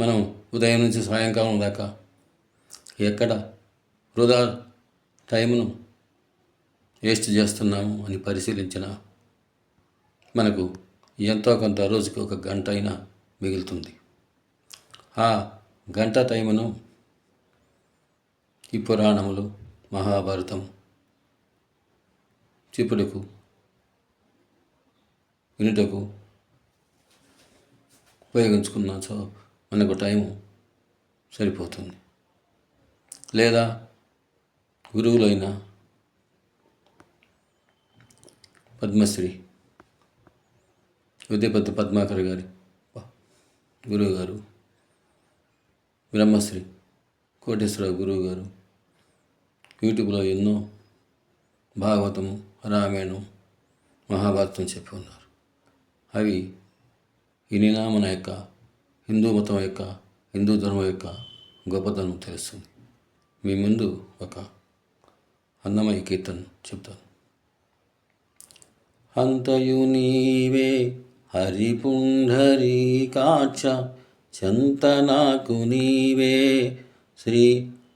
మనం ఉదయం నుంచి సాయంకాలం దాకా ఎక్కడ వృధా టైంను వేస్ట్ చేస్తున్నాము అని పరిశీలించిన మనకు ఎంతో కొంత రోజుకి ఒక గంట అయినా మిగులుతుంది. ఆ గంట టైమును ఈ పురాణములు, మహాభారతం చెప్పుటకు, వినుటకు ఉపయోగించుకున్న మనకు టైము సరిపోతుంది. లేదా గురువులైన పద్మశ్రీ విద్యాపతి పద్మాకర్ గారి గురువు గారు, బ్రహ్మశ్రీ కోటేశ్వరరావు గురువు గారు యూట్యూబ్లో ఎన్నో భాగవతము, రామాయణం, మహాభారతం చెప్పి ఉన్నారు. అవి వినినా మన యొక్క హిందూ మతం యొక్క, హిందూ ధర్మం యొక్క గొప్పతనం తెలుస్తుంది. మీ ముందు ఒక అన్నమయ్య కీర్తన చెప్తాను. అంతయు నీవే హరిపుండరీకాక్ష, చెంత నాకు నీవే శ్రీ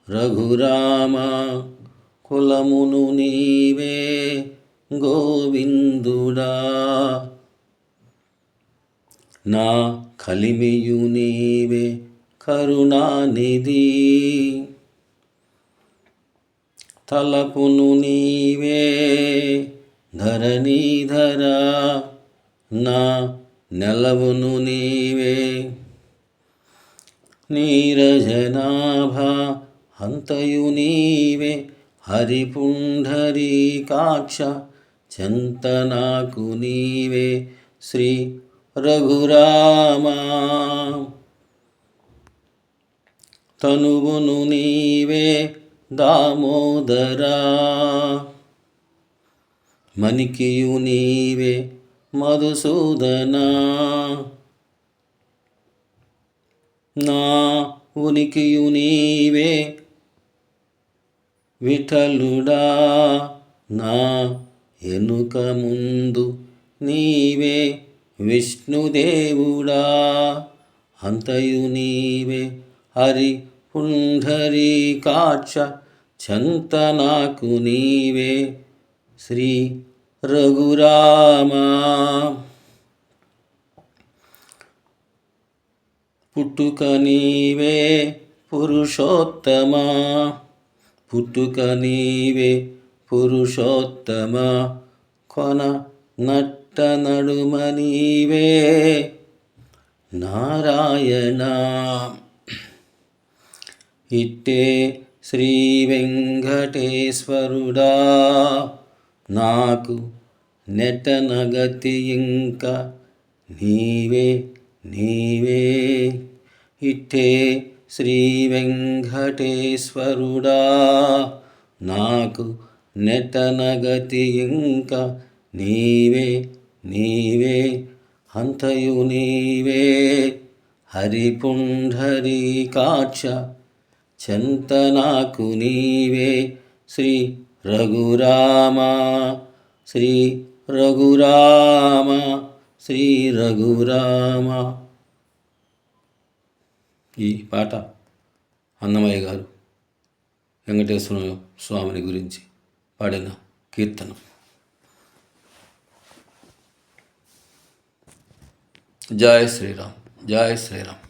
రఘురామ, కులమును నీవే గోవిందుడా, నా కలిమియు నీవే కరుణానిధి, తలపును నీవే ధరణీధర, నా నెలవును నీవే నీరజనాభ, అంతయు నీవే హరిపుండరీకాక్ష, చెంత నాకు నీవే శ్రీ రఘురామ, తనువును నీవే దామోదరా, మణికియు నీవే మధుసూదనా, నా ఉనికియు నీవే విఠలుడా, నా ఎనుక ముందు నీవే విష్ణుదేవుడా, అంతయు నీవే హరి పుండరీకాక్ష, చెంత నాకు నీవే శ్రీ రఘురామ, పుట్టుక నీవే పురుషోత్తమ, పుట్టుక నీవే పురుషోత్తమ, కొన నట్ట నడుమ నీవే నారాయణ, ఇట్టే శ్రీ వెంకటేశ్వరుడా, నాకు నెటనగతి ఇంక నీవే నీవే, ఇట్టే శ్రీ వెంకటేశ్వరుడా, నాకు నెటనగతి ఇంక నీవే నీవే, అంతయు నీవే హరిపుండరీకాక్ష, చెంత నాకు నీవే శ్రీ రఘురామ, శ్రీ రఘురామ, శ్రీ రఘురామ. ఈ పాట అన్నమయ్య గారు వెంకటేశ్వర స్వామిని గురించి పాడిన కీర్తన. జై శ్రీరామ్, జై శ్రీరామ్.